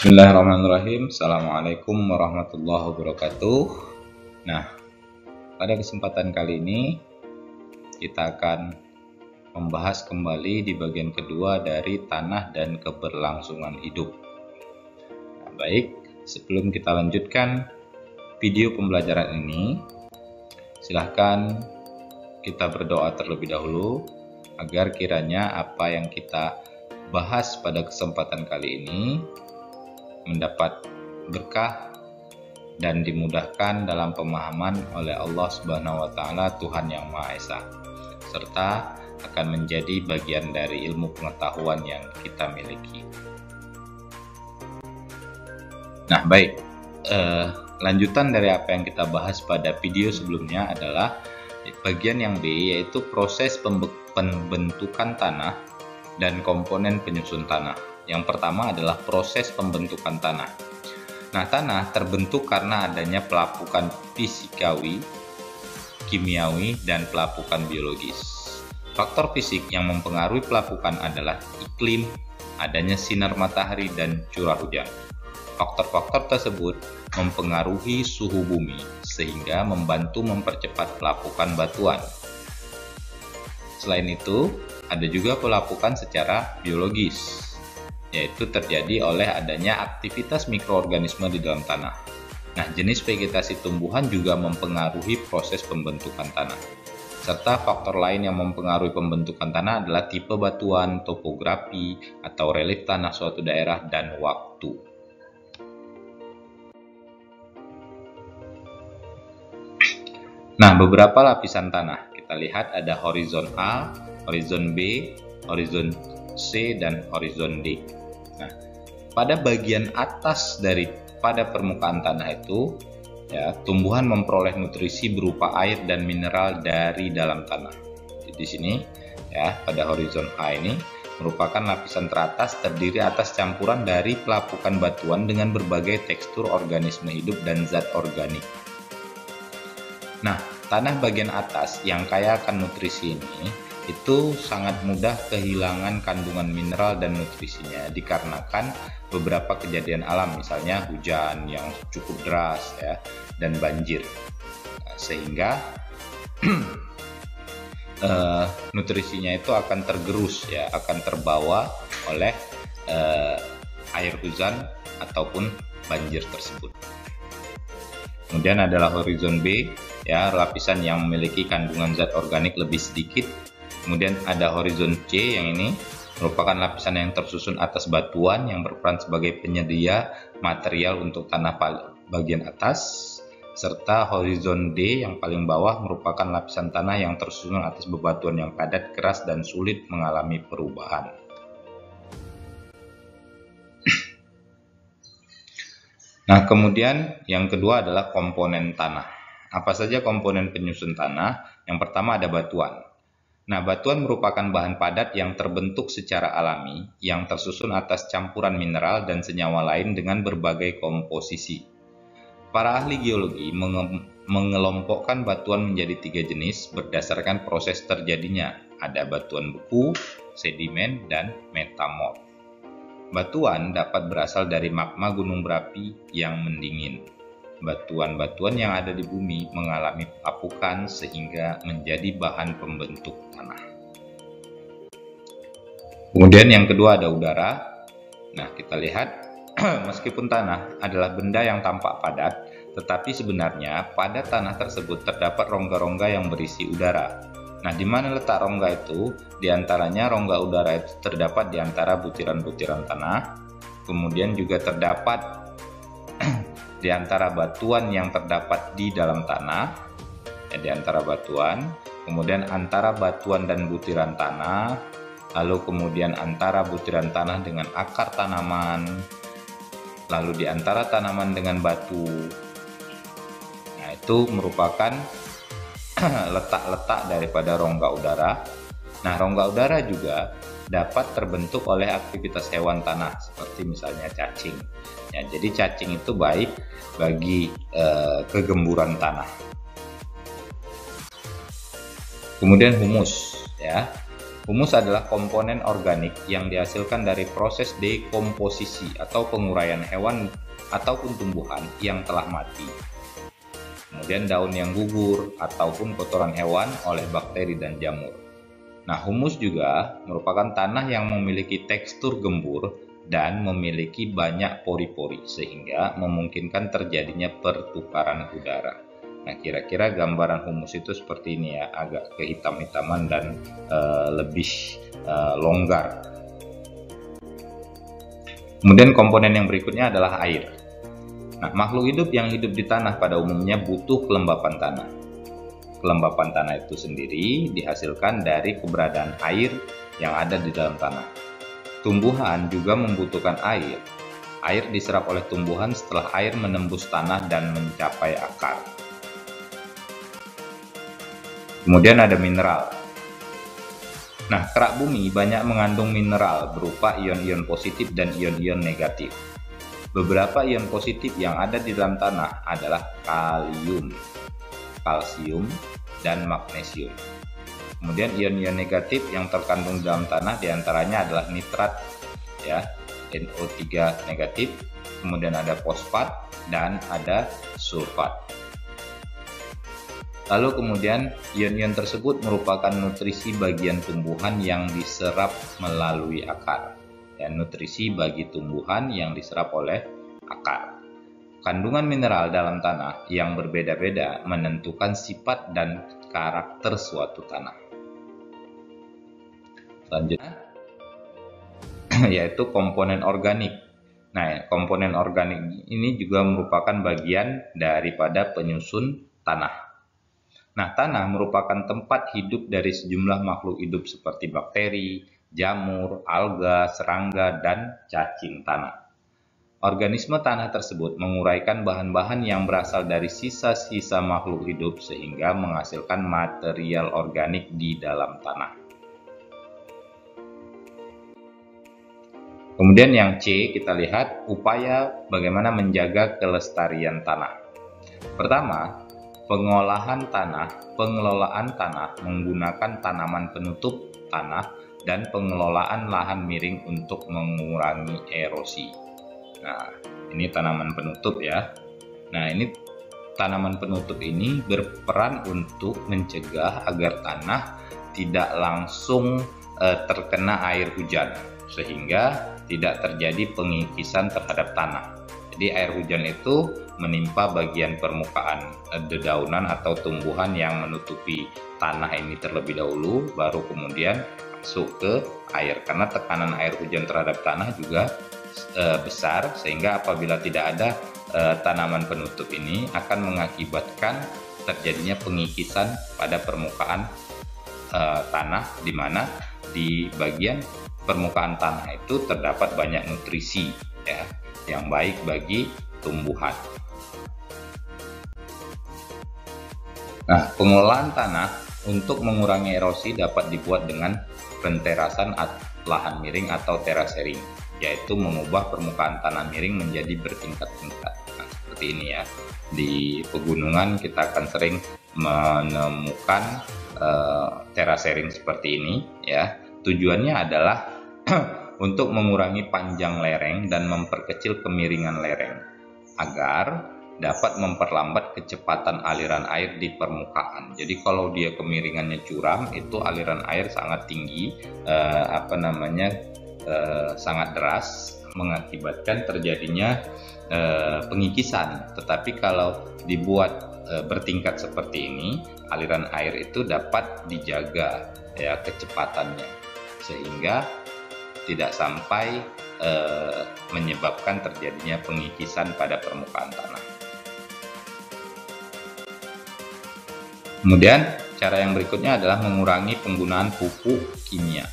Bismillahirrahmanirrahim. Assalamualaikum warahmatullahi wabarakatuh. Nah, pada kesempatan kali ini kita akan membahas kembali di bagian kedua dari tanah dan keberlangsungan hidup. Nah, baik, sebelum kita lanjutkan video pembelajaran ini, silahkan kita berdoa terlebih dahulu agar kiranya apa yang kita bahas pada kesempatan kali ini mendapat berkah dan dimudahkan dalam pemahaman oleh Allah Subhanahu wa taala, Tuhan yang Maha Esa, serta akan menjadi bagian dari ilmu pengetahuan yang kita miliki. Nah, baik, lanjutan dari apa yang kita bahas pada video sebelumnya adalah bagian yang B, yaitu proses pembentukan tanah dan komponen penyusun tanah. Yang pertama adalah proses pembentukan tanah. Nah, tanah terbentuk karena adanya pelapukan fisikawi, kimiawi, dan pelapukan biologis. Faktor fisik yang mempengaruhi pelapukan adalah iklim, adanya sinar matahari, dan curah hujan. Faktor-faktor tersebut mempengaruhi suhu bumi, sehingga membantu mempercepat pelapukan batuan. Selain itu, ada juga pelapukan secara biologis, yaitu terjadi oleh adanya aktivitas mikroorganisme di dalam tanah. Nah, jenis vegetasi tumbuhan juga mempengaruhi proses pembentukan tanah. Serta faktor lain yang mempengaruhi pembentukan tanah adalah tipe batuan, topografi, atau relief tanah suatu daerah, dan waktu. Nah, beberapa lapisan tanah. Kita lihat ada horizon A, horizon B, horizon C, dan horizon D. Nah, pada bagian atas pada permukaan tanah itu, ya, tumbuhan memperoleh nutrisi berupa air dan mineral dari dalam tanah. Jadi di sini, ya, pada horizon A ini merupakan lapisan teratas terdiri atas campuran dari pelapukan batuan dengan berbagai tekstur organisme hidup dan zat organik. Nah, tanah bagian atas yang kaya akan nutrisi ini itu sangat mudah kehilangan kandungan mineral dan nutrisinya dikarenakan beberapa kejadian alam, misalnya hujan yang cukup deras, ya, dan banjir. Sehingga nutrisinya itu akan tergerus, ya, akan terbawa oleh air hujan ataupun banjir tersebut. Kemudian adalah horizon B, ya, lapisan yang memiliki kandungan zat organik lebih sedikit. Kemudian ada horizon C, yang ini merupakan lapisan yang tersusun atas batuan yang berperan sebagai penyedia material untuk tanah bagian atas. Serta horizon D yang paling bawah merupakan lapisan tanah yang tersusun atas bebatuan yang padat, keras, dan sulit mengalami perubahan. Nah, kemudian yang kedua adalah komponen tanah. Apa saja komponen penyusun tanah? Yang pertama ada batuan. Nah, batuan merupakan bahan padat yang terbentuk secara alami, yang tersusun atas campuran mineral dan senyawa lain dengan berbagai komposisi. Para ahli geologi mengelompokkan batuan menjadi 3 jenis berdasarkan proses terjadinya. Ada batuan beku, sedimen, dan metamorf. Batuan dapat berasal dari magma gunung berapi yang mendingin. Batuan-batuan yang ada di bumi mengalami pelapukan sehingga menjadi bahan pembentuk tanah. Kemudian yang kedua ada udara. Nah, kita lihat meskipun tanah adalah benda yang tampak padat, tetapi sebenarnya pada tanah tersebut terdapat rongga-rongga yang berisi udara. Nah, di mana letak rongga itu? Di antaranya rongga udara itu terdapat di antara butiran-butiran tanah. Kemudian juga terdapat di antara batuan yang terdapat di dalam tanah, ya, di antara batuan, kemudian antara batuan dan butiran tanah, lalu kemudian antara butiran tanah dengan akar tanaman, lalu di antara tanaman dengan batu. Nah, itu merupakan letak-letak daripada rongga udara. Nah, rongga udara juga dapat terbentuk oleh aktivitas hewan tanah seperti misalnya cacing. Ya, jadi cacing itu baik bagi kegemburan tanah. Kemudian humus, ya. Humus adalah komponen organik yang dihasilkan dari proses dekomposisi atau penguraian hewan ataupun tumbuhan yang telah mati. Kemudian daun yang gugur ataupun kotoran hewan oleh bakteri dan jamur. Nah, humus juga merupakan tanah yang memiliki tekstur gembur dan memiliki banyak pori-pori sehingga memungkinkan terjadinya pertukaran udara. Nah, kira-kira gambaran humus itu seperti ini ya, agak kehitam-hitaman dan lebih longgar. Kemudian komponen yang berikutnya adalah air. Nah, makhluk hidup yang hidup di tanah pada umumnya butuh kelembapan tanah. Kelembapan tanah itu sendiri dihasilkan dari keberadaan air yang ada di dalam tanah. Tumbuhan juga membutuhkan air. Air diserap oleh tumbuhan setelah air menembus tanah dan mencapai akar. Kemudian ada mineral. Nah, kerak bumi banyak mengandung mineral berupa ion-ion positif dan ion-ion negatif. Beberapa ion positif yang ada di dalam tanah adalah kalium, kalsium, dan magnesium. Kemudian ion-ion negatif yang terkandung dalam tanah diantaranya adalah nitrat, ya, NO3 negatif, kemudian ada fosfat, dan ada sulfat. Lalu kemudian ion-ion tersebut merupakan nutrisi bagian tumbuhan yang diserap melalui akar. Ya, nutrisi bagi tumbuhan yang diserap oleh akar. Kandungan mineral dalam tanah yang berbeda-beda menentukan sifat dan karakter suatu tanah. Selanjutnya yaitu komponen organik. Nah, komponen organik ini juga merupakan bagian daripada penyusun tanah. Nah, tanah merupakan tempat hidup dari sejumlah makhluk hidup seperti bakteri, jamur, alga, serangga, dan cacing tanah. Organisme tanah tersebut menguraikan bahan-bahan yang berasal dari sisa-sisa makhluk hidup sehingga menghasilkan material organik di dalam tanah. Kemudian yang C, kita lihat upaya bagaimana menjaga kelestarian tanah. Pertama, pengelolaan tanah menggunakan tanaman penutup tanah dan pengelolaan lahan miring untuk mengurangi erosi. Nah, ini tanaman penutup ya. Nah, ini tanaman penutup ini berperan untuk mencegah agar tanah tidak langsung terkena air hujan sehingga tidak terjadi pengikisan terhadap tanah. Jadi air hujan itu menimpa bagian permukaan dedaunan atau tumbuhan yang menutupi tanah ini terlebih dahulu, baru kemudian masuk ke air. Karena tekanan air hujan terhadap tanah juga besar, sehingga apabila tidak ada tanaman penutup ini akan mengakibatkan terjadinya pengikisan pada permukaan tanah, di mana di bagian permukaan tanah itu terdapat banyak nutrisi ya yang baik bagi tumbuhan. Nah, pengelolaan tanah untuk mengurangi erosi dapat dibuat dengan penterasan lahan miring atau terasering, yaitu mengubah permukaan tanah miring menjadi bertingkat-tingkat. Nah, seperti ini ya. Di pegunungan kita akan sering menemukan terasering seperti ini ya. Tujuannya adalah untuk mengurangi panjang lereng dan memperkecil kemiringan lereng agar dapat memperlambat kecepatan aliran air di permukaan. Jadi kalau dia kemiringannya curam, itu aliran air sangat tinggi, sangat deras, mengakibatkan terjadinya pengikisan. Tetapi kalau dibuat bertingkat seperti ini, aliran air itu dapat dijaga ya kecepatannya, sehingga tidak sampai menyebabkan terjadinya pengikisan pada permukaan tanah. Kemudian cara yang berikutnya adalah mengurangi penggunaan pupuk kimia.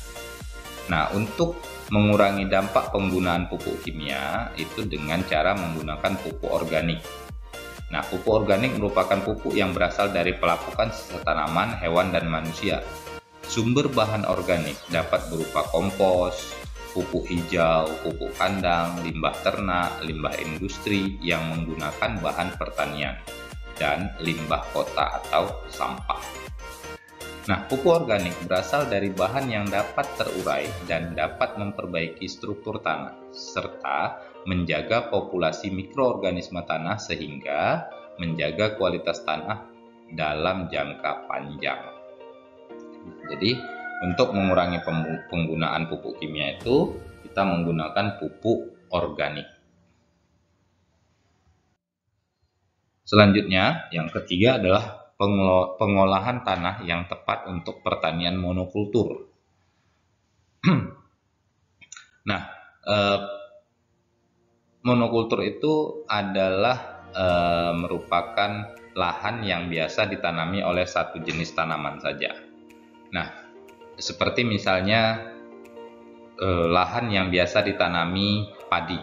Nah, untuk mengurangi dampak penggunaan pupuk kimia itu dengan cara menggunakan pupuk organik. Nah, pupuk organik merupakan pupuk yang berasal dari pelapukan sisa tanaman, hewan, dan manusia. Sumber bahan organik dapat berupa kompos, pupuk hijau, pupuk kandang, limbah ternak, limbah industri yang menggunakan bahan pertanian, dan limbah kota atau sampah. Nah, pupuk organik berasal dari bahan yang dapat terurai dan dapat memperbaiki struktur tanah, serta menjaga populasi mikroorganisme tanah sehingga menjaga kualitas tanah dalam jangka panjang. Jadi, untuk mengurangi penggunaan pupuk kimia itu, kita menggunakan pupuk organik. Selanjutnya, yang ketiga adalah pengolahan tanah yang tepat untuk pertanian monokultur. Nah, monokultur itu adalah merupakan lahan yang biasa ditanami oleh satu jenis tanaman saja. Nah, seperti misalnya lahan yang biasa ditanami padi,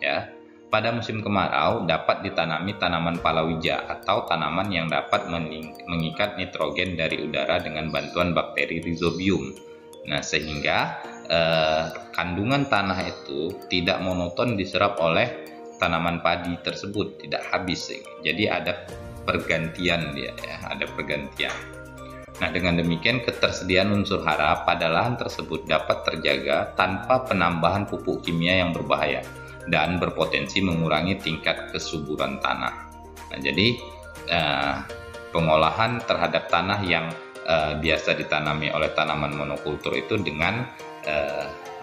ya. Pada musim kemarau dapat ditanami tanaman palawija atau tanaman yang dapat mengikat nitrogen dari udara dengan bantuan bakteri Rhizobium. Nah, sehingga kandungan tanah itu tidak monoton diserap oleh tanaman padi tersebut, tidak habis. Jadi ada pergantian dia, ya, ada pergantian. Nah, dengan demikian ketersediaan unsur hara pada lahan tersebut dapat terjaga tanpa penambahan pupuk kimia yang berbahaya dan berpotensi mengurangi tingkat kesuburan tanah. Nah, jadi pengolahan terhadap tanah yang biasa ditanami oleh tanaman monokultur itu dengan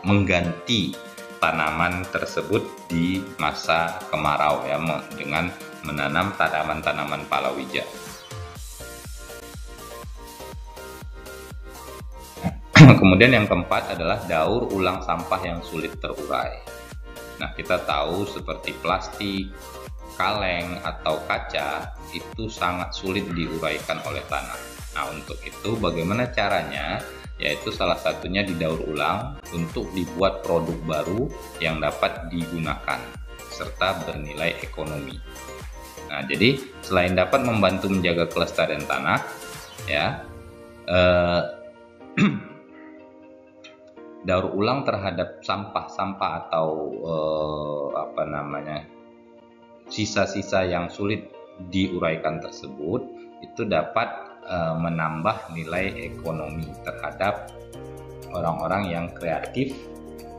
mengganti tanaman tersebut di masa kemarau, ya, dengan menanam tanaman-tanaman palawija. Kemudian yang keempat adalah daur ulang sampah yang sulit terurai. Nah, kita tahu seperti plastik, kaleng, atau kaca itu sangat sulit diuraikan oleh tanah. Nah, untuk itu bagaimana caranya? Yaitu salah satunya didaur ulang untuk dibuat produk baru yang dapat digunakan serta bernilai ekonomi. Nah, jadi selain dapat membantu menjaga kelestarian tanah, ya, daur ulang terhadap sampah-sampah atau sisa-sisa yang sulit diuraikan tersebut itu dapat menambah nilai ekonomi terhadap orang-orang yang kreatif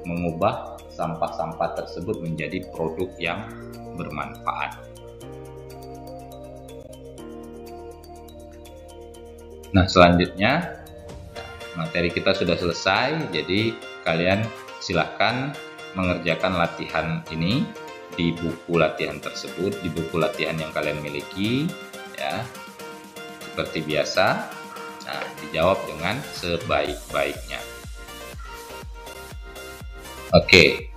mengubah sampah-sampah tersebut menjadi produk yang bermanfaat. Nah, selanjutnya materi kita sudah selesai, jadi kalian silahkan mengerjakan latihan ini di buku latihan tersebut, di buku latihan yang kalian miliki, ya, seperti biasa. Nah, dijawab dengan sebaik-baiknya. Oke,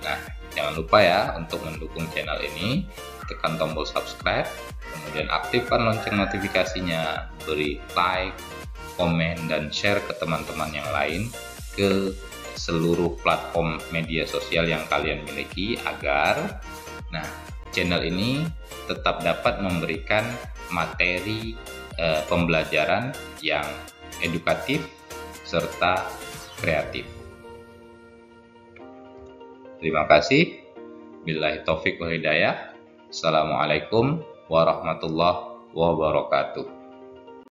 nah jangan lupa ya untuk mendukung channel ini, tekan tombol subscribe, kemudian aktifkan lonceng notifikasinya, beri like, komen, dan share ke teman-teman yang lain ke seluruh platform media sosial yang kalian miliki agar channel ini tetap dapat memberikan materi pembelajaran yang edukatif serta kreatif. Terima kasih. Billahi taufik wal hidayah. Assalamualaikum warahmatullahi wabarakatuh.